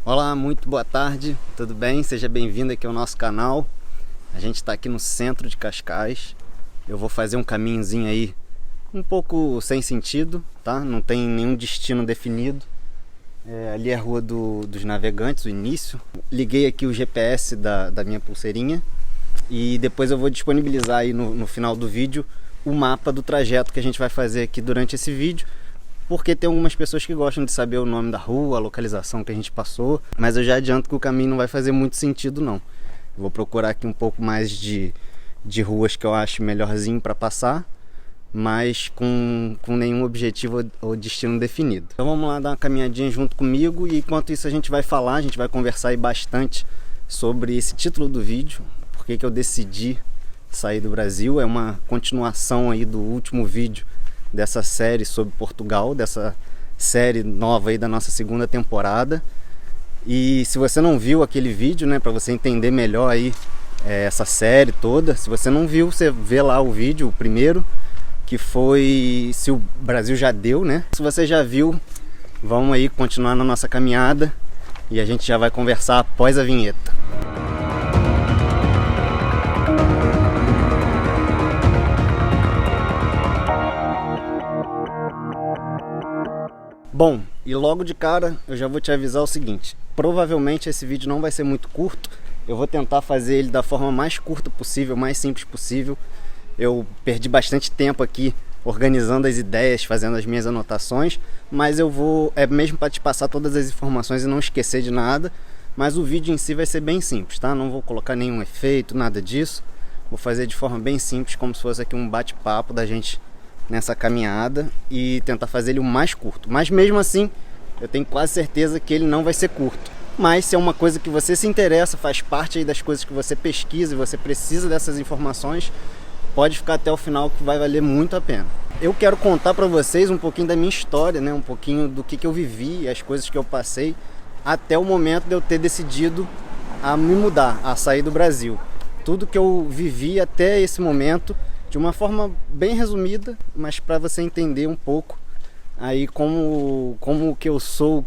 Olá, muito boa tarde, tudo bem? Seja bem-vindo aqui ao nosso canal. A gente está aqui no centro de Cascais. Eu vou fazer um caminhozinho aí um pouco sem sentido, tá? Não tem nenhum destino definido. Ali é a Rua dos Navegantes, o início. Liguei aqui o GPS da minha pulseirinha e depois eu vou disponibilizar aí no final do vídeo o mapa do trajeto que a gente vai fazer aqui durante esse vídeo, porque tem algumas pessoas que gostam de saber o nome da rua, a localização que a gente passou, mas eu já adianto que o caminho não vai fazer muito sentido não. Eu vou procurar aqui um pouco mais de ruas que eu acho melhorzinho para passar, mas com nenhum objetivo ou destino definido. Então vamos lá dar uma caminhadinha junto comigo e enquanto isso a gente vai falar, a gente vai conversar aí bastante sobre esse título do vídeo, por que eu decidi sair do Brasil. É uma continuação aí do último vídeo dessa série sobre Portugal, dessa série nova aí da nossa segunda temporada. E se você não viu aquele vídeo, né, para você entender melhor aí essa série toda, se você não viu, você vê lá o vídeo, o primeiro, que foi Se o Brasil Já Deu, né? Se você já viu, vamos aí continuar na nossa caminhada e a gente já vai conversar após a vinheta. Bom, e logo de cara eu já vou te avisar o seguinte: provavelmente esse vídeo não vai ser muito curto. Eu vou tentar fazer ele da forma mais curta possível, mais simples possível. Eu perdi bastante tempo aqui organizando as ideias, fazendo as minhas anotações, mas eu vou, mesmo para te passar todas as informações e não esquecer de nada, mas o vídeo em si vai ser bem simples, tá? Não vou colocar nenhum efeito, nada disso. Vou fazer de forma bem simples, como se fosse aqui um bate-papo da gente nessa caminhada e tentar fazer ele o mais curto. Mas mesmo assim, eu tenho quase certeza que ele não vai ser curto. Mas se é uma coisa que você se interessa, faz parte aí das coisas que você pesquisa e você precisa dessas informações, pode ficar até o final que vai valer muito a pena. Eu quero contar para vocês um pouquinho da minha história, né? Um pouquinho do que eu vivi, as coisas que eu passei até o momento de eu ter decidido a me mudar, a sair do Brasil. Tudo que eu vivi até esse momento, de uma forma bem resumida, mas para você entender um pouco aí como que eu sou,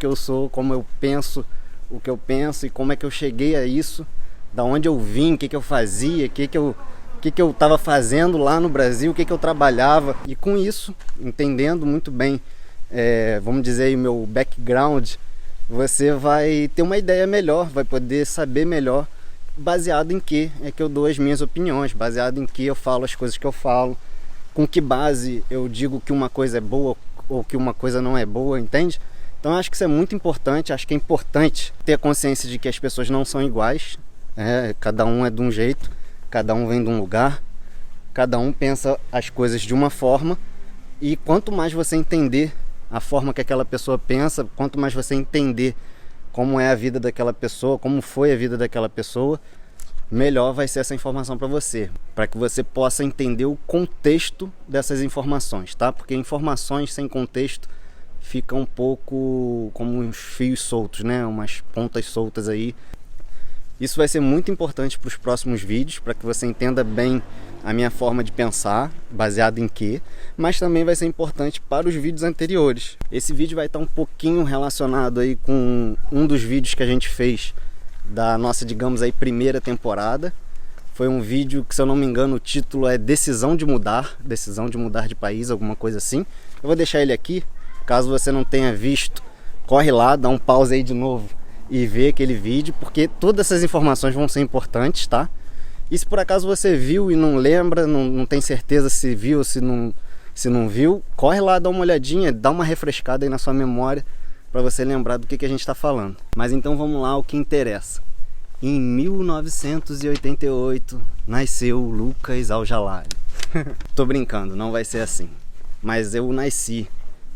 como eu penso, o que eu penso e como é que eu cheguei a isso, da onde eu vim, o que eu fazia, o que eu estava fazendo lá no Brasil, o que eu trabalhava. E com isso, entendendo muito bem, vamos dizer aí, o meu background, você vai ter uma ideia melhor, vai poder saber melhor baseado em que eu dou as minhas opiniões, baseado em que eu falo as coisas que eu falo, com que base eu digo que uma coisa é boa ou que uma coisa não é boa, entende? Então eu acho que isso é muito importante. Acho que é importante ter a consciência de que as pessoas não são iguais, cada um é de um jeito, cada um vem de um lugar, cada um pensa as coisas de uma forma, e quanto mais você entender a forma que aquela pessoa pensa, quanto mais você entender como é a vida daquela pessoa, como foi a vida daquela pessoa, melhor vai ser essa informação para você, para que você possa entender o contexto dessas informações, tá? Porque informações sem contexto ficam um pouco como uns fios soltos, né? Umas pontas soltas aí. Isso vai ser muito importante para os próximos vídeos, para que você entenda bem a minha forma de pensar, baseado em quê, mas também vai ser importante para os vídeos anteriores. Esse vídeo vai estar um pouquinho relacionado aí com um dos vídeos que a gente fez da nossa, digamos aí, primeira temporada. Foi um vídeo que, se eu não me engano, o título é Decisão de Mudar de País, alguma coisa assim. Eu vou deixar ele aqui, caso você não tenha visto, corre lá, dá um pause aí de novo e vê aquele vídeo, porque todas essas informações vão ser importantes, tá? E se por acaso você viu e não lembra, não tem certeza se viu ou se não viu, corre lá, dá uma olhadinha, dá uma refrescada aí na sua memória para você lembrar do que a gente está falando. Mas então vamos lá, o que interessa. Em 1988 nasceu Lucas Aljalari. Tô brincando, não vai ser assim. Mas eu nasci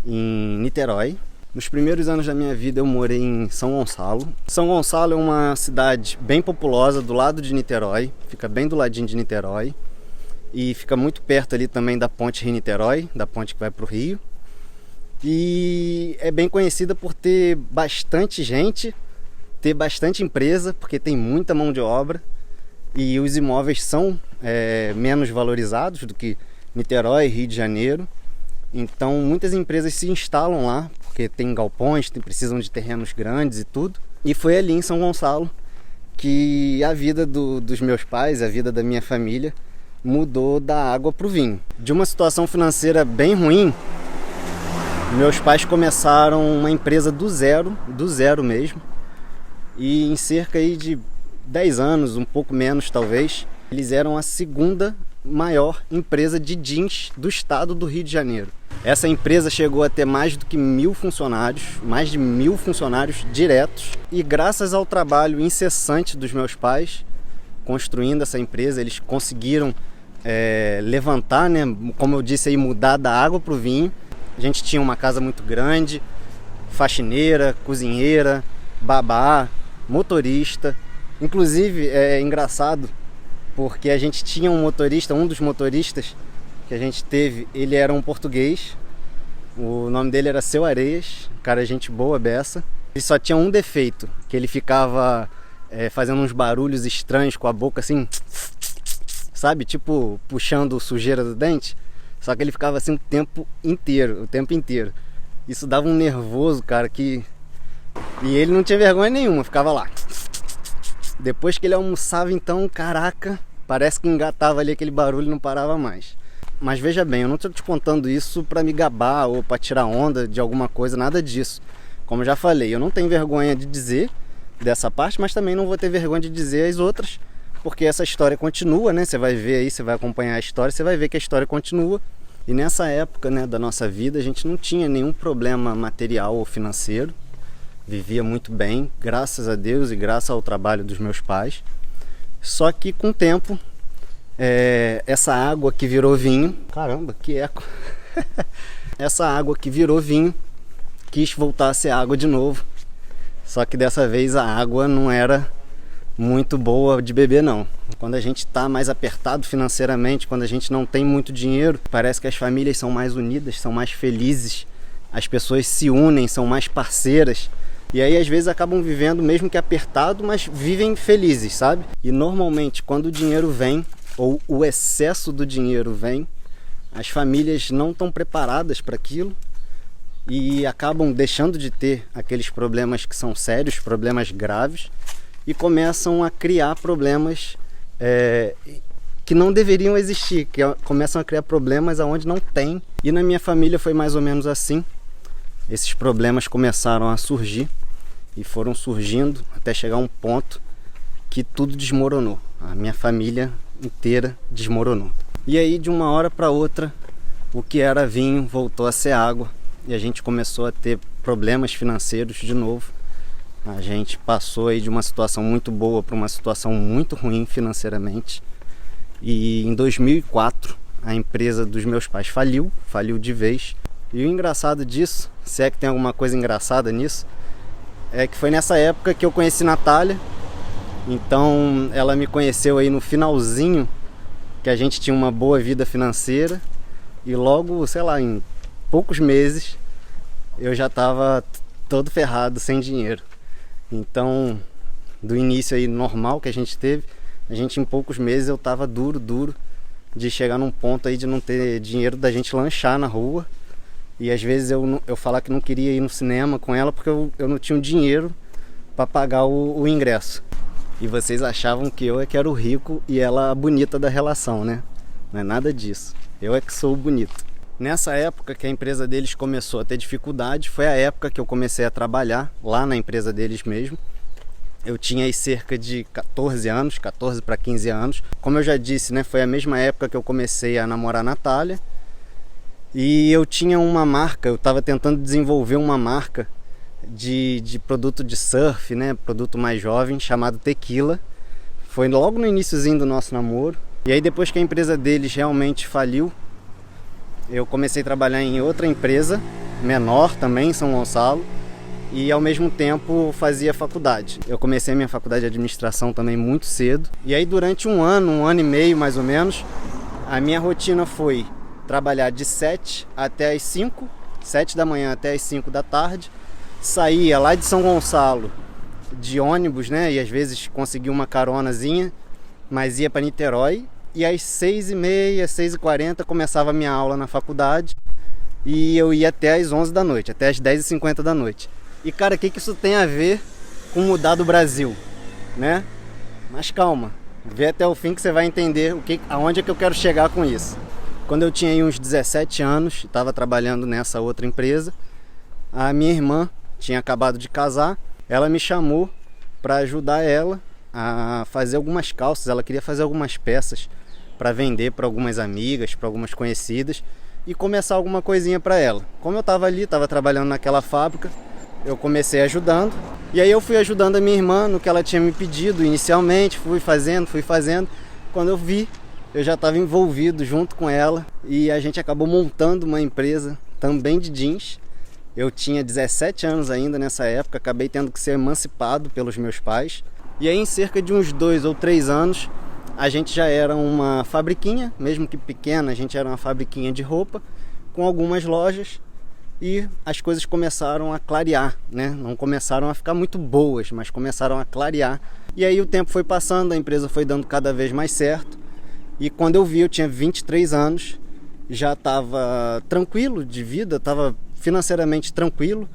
em Niterói. Nos primeiros anos da minha vida eu morei em São Gonçalo. São Gonçalo é uma cidade bem populosa do lado de Niterói, fica bem do ladinho de Niterói e fica muito perto ali também da ponte Rio-Niterói, da ponte que vai para o Rio. E é bem conhecida por ter bastante gente, ter bastante empresa, porque tem muita mão de obra e os imóveis são menos valorizados do que Niterói, Rio de Janeiro. Então muitas empresas se instalam lá, porque porque tem galpões, precisam de terrenos grandes e tudo. E foi ali em São Gonçalo que a vida dos meus pais, a vida da minha família, mudou da água para o vinho. De uma situação financeira bem ruim, meus pais começaram uma empresa do zero mesmo. E em cerca aí de 10 anos, um pouco menos talvez, eles eram a segunda maior empresa de jeans do estado do Rio de Janeiro. Essa empresa chegou a ter mais de 1.000 funcionários, mais de 1.000 funcionários diretos. E graças ao trabalho incessante dos meus pais, construindo essa empresa, eles conseguiram levantar, né? Como eu disse aí, mudar da água para o vinho. A gente tinha uma casa muito grande, faxineira, cozinheira, babá, motorista. Inclusive, é engraçado, porque a gente tinha um motorista, um dos motoristas que a gente teve, ele era um português. O nome dele era Seu Areias, cara, gente boa beça. Ele só tinha um defeito, que ele ficava fazendo uns barulhos estranhos com a boca assim, sabe? Tipo puxando sujeira do dente. Só que ele ficava assim o tempo inteiro. Isso dava um nervoso, cara, que... E ele não tinha vergonha nenhuma, ficava lá. Depois que ele almoçava, então, caraca, parece que engatava ali aquele barulho e não parava mais. Mas veja bem, eu não estou te contando isso para me gabar ou para tirar onda de alguma coisa, nada disso. Como eu já falei, eu não tenho vergonha de dizer dessa parte, mas também não vou ter vergonha de dizer as outras, porque essa história continua, né? Você vai ver aí, você vai acompanhar a história, você vai ver que a história continua. E nessa época, né, da nossa vida, a gente não tinha nenhum problema material ou financeiro. Vivia muito bem, graças a Deus e graças ao trabalho dos meus pais. Só que com o tempo, essa água que virou vinho... Caramba, que eco! Essa água que virou vinho quis voltar a ser água de novo. Só que dessa vez a água não era muito boa de beber, não. Quando a gente está mais apertado financeiramente, quando a gente não tem muito dinheiro, parece que as famílias são mais unidas, são mais felizes. As pessoas se unem, são mais parceiras. E aí às vezes acabam vivendo, mesmo que apertado, mas vivem felizes, sabe? E normalmente quando o dinheiro vem, ou o excesso do dinheiro vem, as famílias não estão preparadas para aquilo e acabam deixando de ter aqueles problemas que são sérios, problemas graves, e começam a criar problemas que não deveriam existir, que começam a criar problemas onde não tem. E na minha família foi mais ou menos assim. Esses problemas começaram a surgir e foram surgindo até chegar a um ponto que tudo desmoronou. A minha família inteira desmoronou. E aí, de uma hora para outra, o que era vinho voltou a ser água e a gente começou a ter problemas financeiros de novo. A gente passou aí de uma situação muito boa para uma situação muito ruim financeiramente. E em 2004, a empresa dos meus pais faliu de vez. E o engraçado disso, se é que tem alguma coisa engraçada nisso, é que foi nessa época que eu conheci Natália. Então ela me conheceu aí no finalzinho, que a gente tinha uma boa vida financeira. E logo, sei lá, em poucos meses, eu já estava todo ferrado, sem dinheiro. Então, do início aí normal que a gente teve, em poucos meses eu estava duro de chegar num ponto aí de não ter dinheiro da gente lanchar na rua. E às vezes eu falar que não queria ir no cinema com ela porque eu não tinha dinheiro para pagar o ingresso. E vocês achavam que eu é que era o rico e ela a bonita da relação, né? Não é nada disso. Eu é que sou o bonito. Nessa época que a empresa deles começou a ter dificuldade, foi a época que eu comecei a trabalhar lá na empresa deles mesmo. Eu tinha aí cerca de 14 para 15 anos. Como eu já disse, né, foi a mesma época que eu comecei a namorar a Natália. E eu tinha uma marca, eu estava tentando desenvolver uma marca de produto de surf, né, produto mais jovem, chamado Tequila. Foi logo no iniciozinho do nosso namoro. E aí depois que a empresa deles realmente faliu, eu comecei a trabalhar em outra empresa, menor também, em São Gonçalo, e ao mesmo tempo fazia faculdade. Eu comecei a minha faculdade de administração também muito cedo. E aí durante um ano e meio mais ou menos, a minha rotina foi trabalhar de 7 até as 5, 7 da manhã até as 5 da tarde. Saía lá de São Gonçalo de ônibus, né? E às vezes conseguia uma caronazinha, mas ia para Niterói. E às 6h30, 6h40 começava a minha aula na faculdade. e eu ia até as 11 da noite, até as 10h50 da noite. E cara, o que isso tem a ver com mudar do Brasil, né? Mas calma, vê até o fim que você vai entender aonde é que eu quero chegar com isso. Quando eu tinha aí uns 17 anos, estava trabalhando nessa outra empresa, a minha irmã tinha acabado de casar, ela me chamou para ajudar ela a fazer algumas calças. Ela queria fazer algumas peças para vender para algumas amigas, para algumas conhecidas e começar alguma coisinha para ela. Como eu estava ali, estava trabalhando naquela fábrica, eu comecei ajudando. E aí eu fui ajudando a minha irmã no que ela tinha me pedido inicialmente, fui fazendo. Quando eu vi, eu já estava envolvido junto com ela e a gente acabou montando uma empresa também de jeans. Eu tinha 17 anos ainda nessa época, acabei tendo que ser emancipado pelos meus pais. E aí em cerca de uns 2 ou 3 anos, a gente já era uma fabriquinha, mesmo que pequena, a gente era uma fabriquinha de roupa, com algumas lojas. E as coisas começaram a clarear, né? Não começaram a ficar muito boas, mas começaram a clarear. E aí o tempo foi passando, a empresa foi dando cada vez mais certo. E quando eu vi, eu tinha 23 anos, já estava tranquilo de vida, estava financeiramente tranquilo.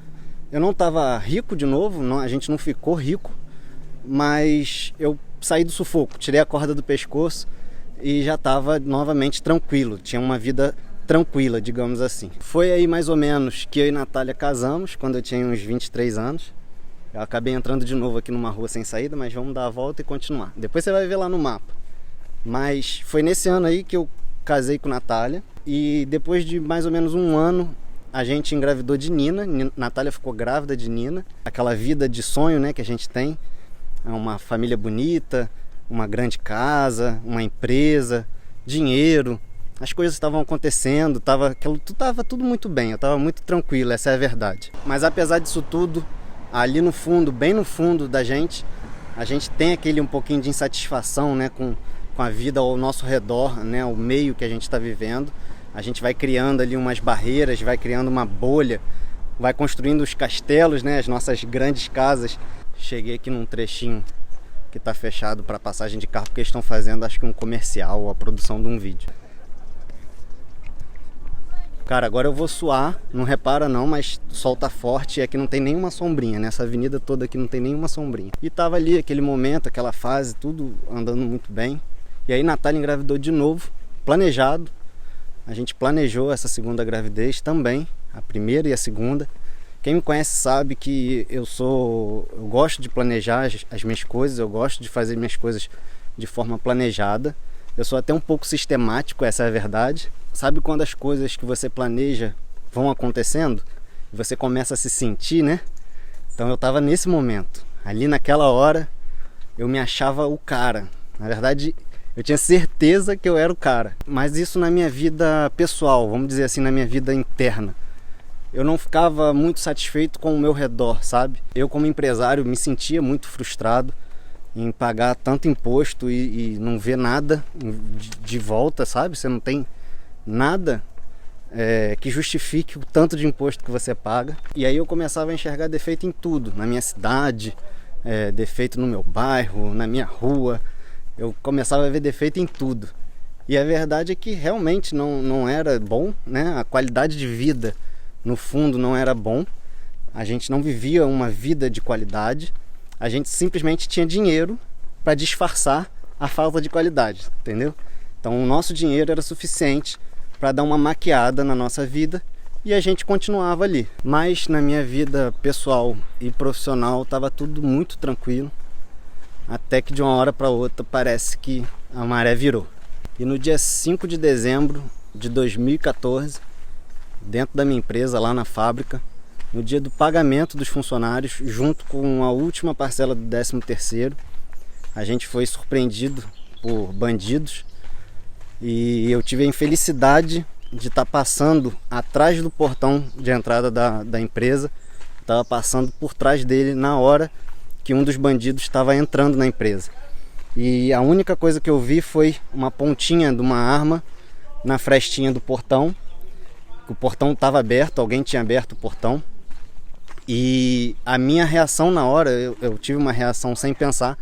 Eu não estava rico de novo, não, a gente não ficou rico, mas eu saí do sufoco, tirei a corda do pescoço e já estava novamente tranquilo, tinha uma vida tranquila, digamos assim. Foi aí mais ou menos que eu e Natália casamos, quando eu tinha uns 23 anos. Eu acabei entrando de novo aqui numa rua sem saída, mas vamos dar a volta e continuar. Depois você vai ver lá no mapa. Mas foi nesse ano aí que eu casei com Natália e depois de mais ou menos um ano a gente engravidou de Nina. Natália ficou grávida de Nina. Aquela vida de sonho, né, que a gente tem. É uma família bonita, uma grande casa, uma empresa, dinheiro. As coisas estavam acontecendo, estava tudo muito bem, eu estava muito tranquilo, essa é a verdade. Mas apesar disso tudo, ali no fundo, bem no fundo da gente, a gente tem aquele um pouquinho de insatisfação, né, com a vida ao nosso redor, né, o meio que a gente está vivendo. A gente vai criando ali umas barreiras, vai criando uma bolha, vai construindo os castelos, né, as nossas grandes casas. Cheguei aqui num trechinho que está fechado para passagem de carro, porque eles estão fazendo, acho que um comercial ou a produção de um vídeo. Cara, agora eu vou suar, não repara não, mas o sol tá forte e aqui não tem nenhuma sombrinha, nessa avenida toda aqui não tem nenhuma sombrinha. E tava ali aquele momento, aquela fase, tudo andando muito bem. E aí Natália engravidou de novo, planejado. A gente planejou essa segunda gravidez também, a primeira e a segunda. Quem me conhece sabe que eu gosto de planejar as minhas coisas, eu gosto de fazer minhas coisas de forma planejada. Eu sou até um pouco sistemático, essa é a verdade. Sabe quando as coisas que você planeja vão acontecendo? E você começa a se sentir, né? Então eu estava nesse momento. Ali naquela hora, eu me achava o cara. Na verdade, eu tinha certeza que eu era o cara. Mas isso na minha vida pessoal, vamos dizer assim, na minha vida interna. Eu não ficava muito satisfeito com o meu redor, sabe? Eu como empresário me sentia muito frustrado em pagar tanto imposto e não ver nada de volta, sabe? Você não tem nada que justifique o tanto de imposto que você paga. E aí eu começava a enxergar defeito em tudo, na minha cidade, defeito no meu bairro, na minha rua. Eu começava a ver defeito em tudo. E a verdade é que realmente não era bom, né? A qualidade de vida, no fundo, não era bom. A gente não vivia uma vida de qualidade. A gente simplesmente tinha dinheiro para disfarçar a falta de qualidade, entendeu? Então o nosso dinheiro era suficiente para dar uma maquiada na nossa vida e a gente continuava ali. Mas na minha vida pessoal e profissional estava tudo muito tranquilo, até que de uma hora para outra parece que a maré virou. E no dia 5 de dezembro de 2014, dentro da minha empresa, lá na fábrica, no dia do pagamento dos funcionários, junto com a última parcela do 13º, a gente foi surpreendido por bandidos e eu tive a infelicidade de estar passando atrás do portão de entrada da empresa. Estava passando por trás dele na hora que um dos bandidos estava entrando na empresa. E a única coisa que eu vi foi uma pontinha de uma arma na frestinha do portão. O portão estava aberto, alguém tinha aberto o portão. E a minha reação na hora, eu tive uma reação sem pensar.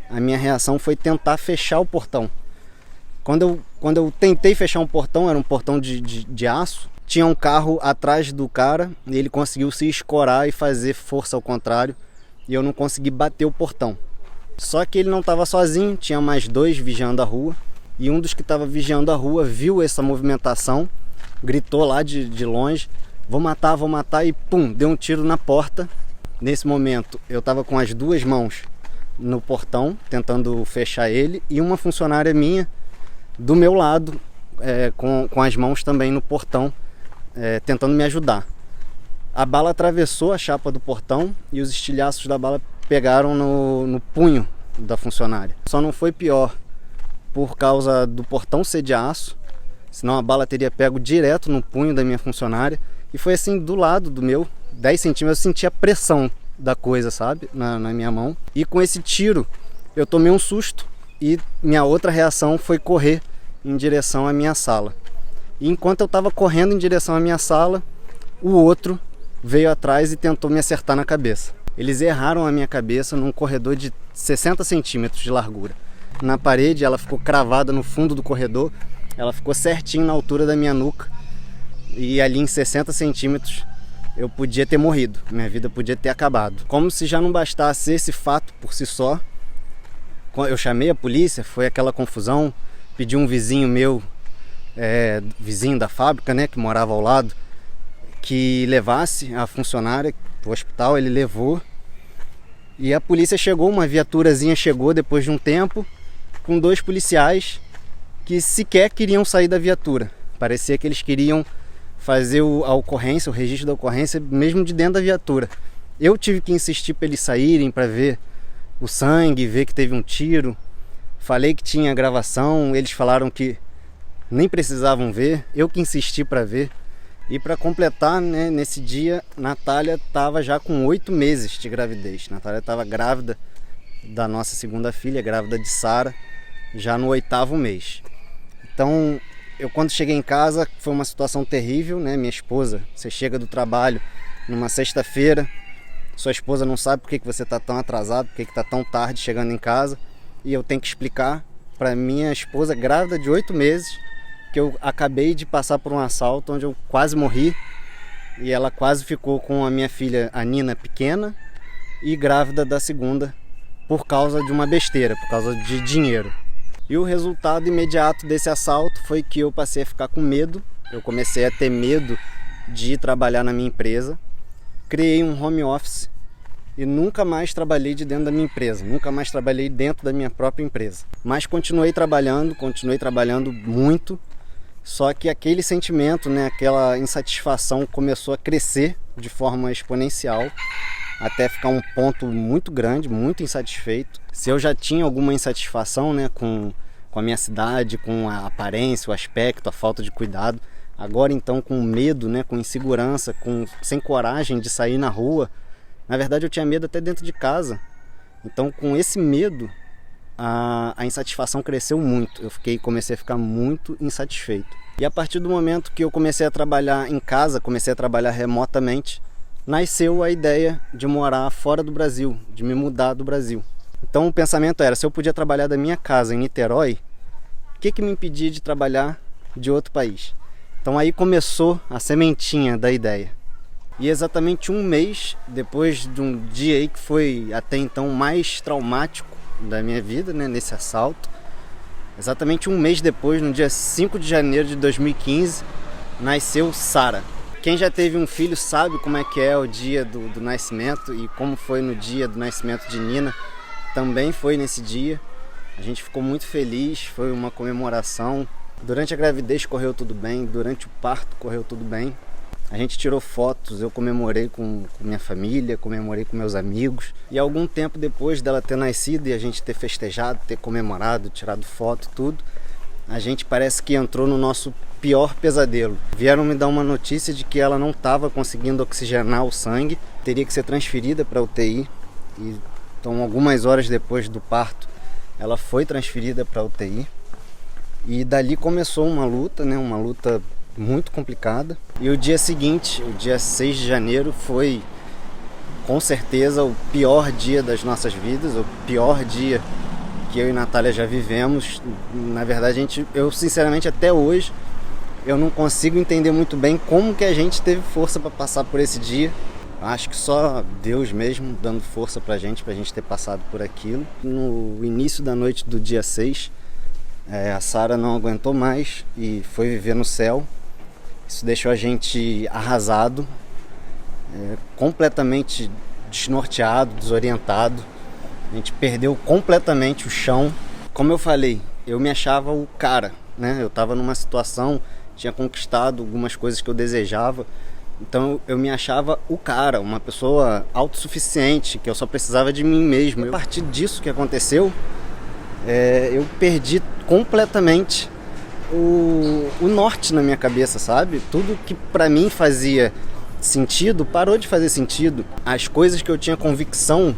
A minha reação foi tentar fechar o portão. Quando eu tentei fechar um portão, era um portão de aço, tinha um carro atrás do cara e ele conseguiu se escorar e fazer força ao contrário e eu não consegui bater o portão. Só que ele não estava sozinho, tinha mais 2 vigiando a rua e um dos que estava vigiando a rua viu essa movimentação, gritou lá de longe, vou matar e pum, deu um tiro na porta. Nesse momento eu estava com as 2 mãos no portão tentando fechar ele e uma funcionária minha do meu lado com as mãos também no portão tentando me ajudar. A bala atravessou a chapa do portão e os estilhaços da bala pegaram no punho da funcionária. Só não foi pior por causa do portão ser de aço, senão a bala teria pego direto no punho da minha funcionária. E foi assim, do lado do meu, 10 centímetros, eu senti a pressão da coisa, sabe, na minha mão. E com esse tiro, eu tomei um susto e minha outra reação foi correr em direção à minha sala. E enquanto eu estava correndo em direção à minha sala, o outro veio atrás e tentou me acertar na cabeça. Eles erraram a minha cabeça num corredor de 60 centímetros de largura. Na parede, ela ficou cravada no fundo do corredor, ela ficou certinho na altura da minha nuca. E ali em 60 centímetros eu podia ter morrido, minha vida podia ter acabado. Como se já não bastasse esse fato por si só, eu chamei a polícia, foi aquela confusão, pedi um vizinho meu, vizinho da fábrica, né, que morava ao lado, que levasse a funcionária para o hospital. Ele levou e a polícia chegou, uma viaturazinha chegou depois de um tempo com 2 policiais que sequer queriam sair da viatura. Parecia que eles queriam fazer a ocorrência, o registro da ocorrência mesmo de dentro da viatura. Eu tive que insistir para eles saírem para ver o sangue, ver que teve um tiro. Falei que tinha gravação, eles falaram que nem precisavam ver, eu que insisti para ver. E para completar, né, nesse dia, Natália estava já com 8 meses de gravidez. Natália estava grávida da nossa segunda filha, grávida de Sara, já no 8º mês. Então, quando cheguei em casa, foi uma situação terrível, né? Minha esposa, você chega do trabalho numa sexta-feira, sua esposa não sabe por que você está tão atrasado, por que está tão tarde chegando em casa, e eu tenho que explicar para minha esposa, grávida de 8 meses, que eu acabei de passar por um assalto onde eu quase morri e ela quase ficou com a minha filha, a Nina, pequena e grávida da segunda por causa de uma besteira, por causa de dinheiro. E o resultado imediato desse assalto foi que eu passei a ficar com medo, eu comecei a ter medo de ir trabalhar na minha empresa, criei um home office e nunca mais trabalhei de dentro da minha empresa, nunca mais trabalhei dentro da minha própria empresa. Mas continuei trabalhando muito. Só que aquele sentimento, né, aquela insatisfação começou a crescer de forma exponencial até ficar um ponto muito grande, muito insatisfeito. Se eu já tinha alguma insatisfação, né, com a minha cidade, com a aparência, o aspecto, a falta de cuidado, agora então com medo, né, com insegurança, sem coragem de sair na rua. Na verdade eu tinha medo até dentro de casa. Então com esse medo a insatisfação cresceu muito. Eu comecei a ficar muito insatisfeito. E a partir do momento que eu comecei a trabalhar em casa, comecei a trabalhar remotamente, nasceu a ideia de morar fora do Brasil, de me mudar do Brasil. Então o pensamento era, se eu podia trabalhar da minha casa em Niterói, o que me impedia de trabalhar de outro país? Então aí começou a sementinha da ideia. E exatamente um mês depois de um dia aí que foi até então mais traumático da minha vida, né, nesse assalto, exatamente um mês depois, no dia 5 de janeiro de 2015, nasceu Sara. Quem já teve um filho sabe como é que é o dia do nascimento e como foi no dia do nascimento de Nina. Também foi nesse dia. A gente ficou muito feliz, foi uma comemoração. Durante a gravidez correu tudo bem, durante o parto correu tudo bem. A gente tirou fotos, eu comemorei com minha família, comemorei com meus amigos. E algum tempo depois dela ter nascido e a gente ter festejado, ter comemorado, tirado foto, tudo, a gente parece que entrou no nosso pior pesadelo. Vieram me dar uma notícia de que ela não estava conseguindo oxigenar o sangue, teria que ser transferida para a UTI. Então, algumas horas depois do parto, ela foi transferida para a UTI. E dali começou uma luta, né? Uma luta muito complicada. E o dia seguinte, o dia 6 de janeiro, foi com certeza o pior dia das nossas vidas, o pior dia que eu e Natália já vivemos. Na verdade, eu sinceramente até hoje Eu não consigo entender muito bem como que a gente teve força para passar por esse dia. Acho que só Deus mesmo dando força pra gente ter passado por aquilo. No início da noite do dia 6, a Sara não aguentou mais e foi viver no céu. Isso deixou a gente arrasado, completamente desnorteado, desorientado. A gente perdeu completamente o chão. Como eu falei, eu me achava o cara, né? Eu estava numa situação, tinha conquistado algumas coisas que eu desejava. Então eu me achava o cara, uma pessoa autossuficiente, que eu só precisava de mim mesmo. A partir disso que aconteceu, eu perdi completamente o norte na minha cabeça, sabe? Tudo que pra mim fazia sentido, parou de fazer sentido. As coisas que eu tinha convicção,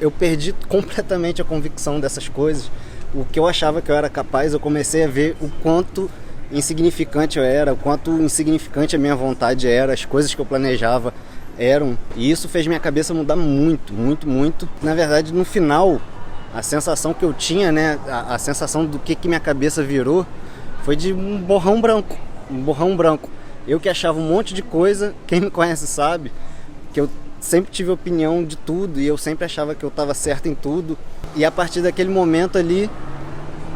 eu perdi completamente a convicção dessas coisas. O que eu achava que eu era capaz, eu comecei a ver o quanto insignificante eu era, o quanto insignificante a minha vontade era, as coisas que eu planejava eram. E isso fez minha cabeça mudar muito, muito, muito. Na verdade, no final, a sensação que eu tinha, né, a sensação do que minha cabeça virou, foi de um borrão branco. Um borrão branco. Eu que achava um monte de coisa, quem me conhece sabe, que eu sempre tive opinião de tudo e eu sempre achava que eu estava certo em tudo. E a partir daquele momento ali,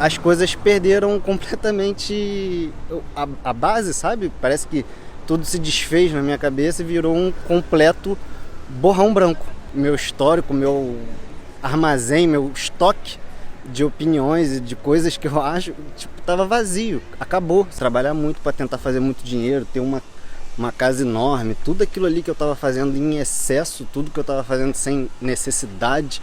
as coisas perderam completamente a base, sabe? Parece que tudo se desfez na minha cabeça e virou um completo borrão branco. Meu histórico, meu armazém, meu estoque de opiniões e de coisas que eu acho, tava vazio, acabou. Trabalhar muito para tentar fazer muito dinheiro, ter uma casa enorme, tudo aquilo ali que eu tava fazendo em excesso, tudo que eu tava fazendo sem necessidade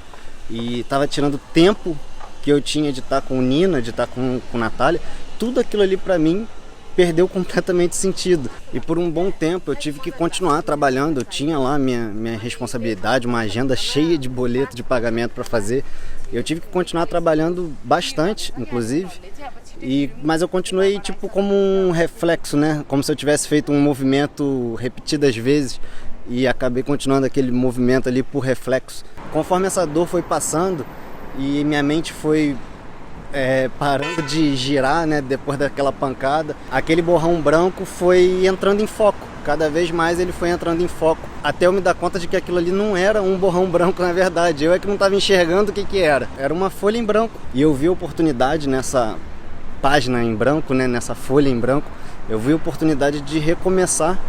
e tava tirando tempo que eu tinha de estar com Nina, de estar com Natália, tudo aquilo ali para mim perdeu completamente sentido. E por um bom tempo eu tive que continuar trabalhando, eu tinha lá minha responsabilidade, uma agenda cheia de boleto de pagamento para fazer. Eu tive que continuar trabalhando bastante, inclusive, mas eu continuei como um reflexo, né? Como se eu tivesse feito um movimento repetidas vezes e acabei continuando aquele movimento ali por reflexo. Conforme essa dor foi passando e minha mente foi parando de girar, né, depois daquela pancada, aquele borrão branco foi entrando em foco. Cada vez mais ele foi entrando em foco, até eu me dar conta de que aquilo ali não era um borrão branco na verdade. Eu que não estava enxergando o que era. Era uma folha em branco. E eu vi a oportunidade nessa página em branco, né, nessa folha em branco, eu vi a oportunidade de recomeçar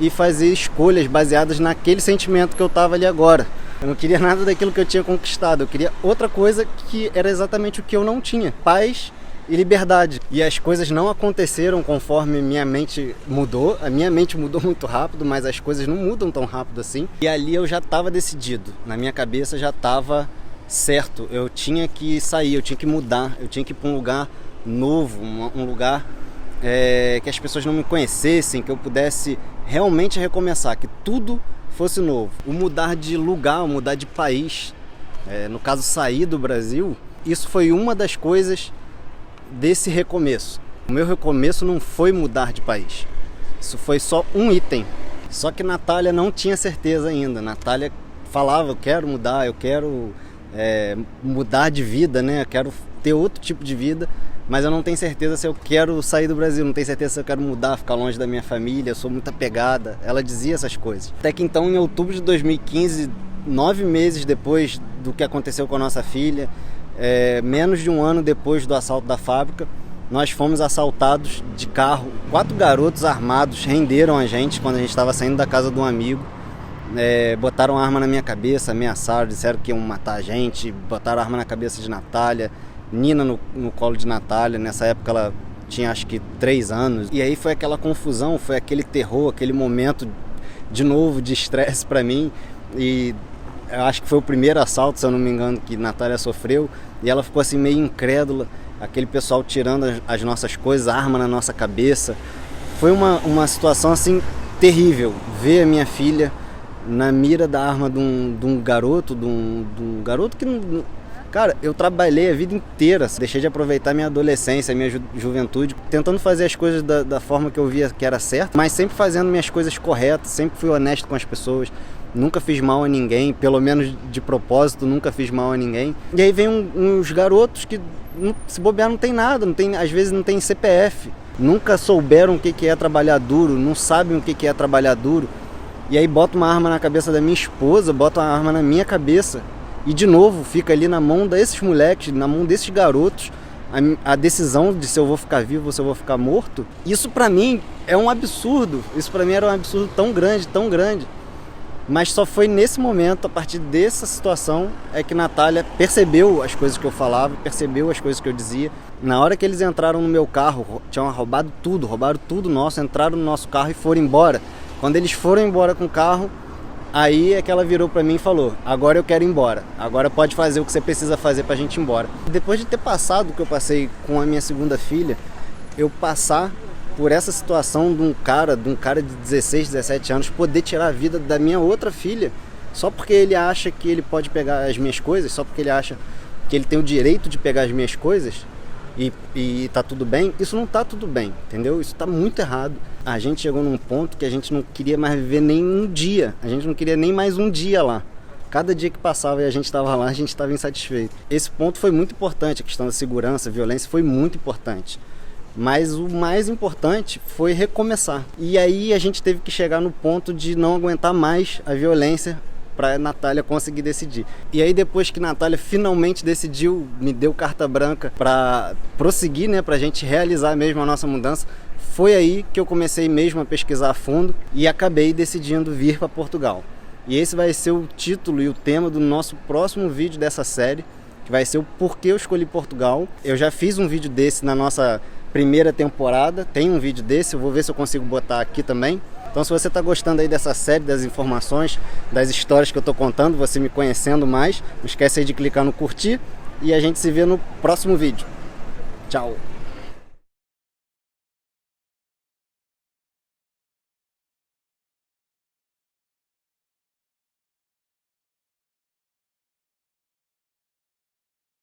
e fazer escolhas baseadas naquele sentimento que eu estava ali agora. Eu não queria nada daquilo que eu tinha conquistado, eu queria outra coisa que era exatamente o que eu não tinha: paz e liberdade. E as coisas não aconteceram conforme minha mente mudou. A minha mente mudou muito rápido, mas as coisas não mudam tão rápido assim. E ali eu já estava decidido, na minha cabeça já estava certo. Eu tinha que sair, eu tinha que mudar, eu tinha que ir para um lugar novo, um lugar que as pessoas não me conhecessem, que eu pudesse realmente recomeçar, que tudo fosse novo. O mudar de lugar, o mudar de país, no caso sair do Brasil, isso foi uma das coisas desse recomeço. O meu recomeço não foi mudar de país, isso foi só um item. Só que Natália não tinha certeza ainda. Natália falava: eu quero mudar, eu quero mudar de vida, né? Eu quero ter outro tipo de vida, mas eu não tenho certeza se eu quero sair do Brasil, não tenho certeza se eu quero mudar, ficar longe da minha família, eu sou muito apegada. Ela dizia essas coisas. Até que então, em outubro de 2015, 9 meses depois do que aconteceu com a nossa filha, menos de um ano depois do assalto da fábrica, nós fomos assaltados de carro. 4 garotos armados renderam a gente quando a gente estava saindo da casa de um amigo. Botaram arma na minha cabeça, ameaçaram, disseram que iam matar a gente, botaram arma na cabeça de Natália, Nina no colo de Natália. Nessa época ela tinha acho que 3 anos. E aí foi aquela confusão, foi aquele terror, aquele momento de novo de estresse para mim. E eu acho que foi o primeiro assalto, se eu não me engano, que Natália sofreu. E ela ficou assim meio incrédula, aquele pessoal tirando as nossas coisas, arma na nossa cabeça. Foi uma situação assim terrível, ver a minha filha na mira da arma de um garoto, de um garoto que não... Cara, eu trabalhei a vida inteira, deixei de aproveitar minha adolescência, minha juventude, tentando fazer as coisas da forma que eu via que era certo, mas sempre fazendo minhas coisas corretas, sempre fui honesto com as pessoas, nunca fiz mal a ninguém, pelo menos de propósito, nunca fiz mal a ninguém. E aí vem uns garotos que, se bobear, não tem nada, às vezes não tem CPF, nunca souberam o que é trabalhar duro, não sabem o que é trabalhar duro, e aí bota uma arma na cabeça da minha esposa, bota uma arma na minha cabeça, e de novo fica ali na mão desses moleques, na mão desses garotos, a decisão de se eu vou ficar vivo ou se eu vou ficar morto. Isso pra mim é um absurdo, isso pra mim era um absurdo tão grande, mas só foi nesse momento, a partir dessa situação, é que Natália percebeu as coisas que eu falava, percebeu as coisas que eu dizia. Na hora que eles entraram no meu carro, tinham roubaram tudo nosso, entraram no nosso carro e foram embora. Quando eles foram embora com o carro, aí é que ela virou pra mim e falou: agora eu quero ir embora, agora pode fazer o que você precisa fazer pra gente ir embora. Depois de ter passado o que eu passei com a minha segunda filha, eu passar por essa situação de um cara de 16, 17 anos poder tirar a vida da minha outra filha, só porque ele acha que ele pode pegar as minhas coisas, só porque ele acha que ele tem o direito de pegar as minhas coisas e tá tudo bem. Isso não tá tudo bem, entendeu? Isso tá muito errado. A gente chegou num ponto que a gente não queria mais viver nem um dia, a gente não queria nem mais um dia lá. Cada dia que passava e a gente estava lá, a gente estava insatisfeito. Esse ponto foi muito importante, a questão da segurança, a violência foi muito importante. Mas o mais importante foi recomeçar. E aí a gente teve que chegar no ponto de não aguentar mais a violência para Natália conseguir decidir. E aí depois que Natália finalmente decidiu, me deu carta branca para prosseguir, né, para a gente realizar mesmo a nossa mudança, foi aí que eu comecei mesmo a pesquisar a fundo e acabei decidindo vir para Portugal. E esse vai ser o título e o tema do nosso próximo vídeo dessa série, que vai ser o porquê eu escolhi Portugal. Eu já fiz um vídeo desse na nossa primeira temporada, tem um vídeo desse, eu vou ver se eu consigo botar aqui também. Então se você está gostando aí dessa série, das informações, das histórias que eu estou contando, você me conhecendo mais, não esquece aí de clicar no curtir e a gente se vê no próximo vídeo. Tchau!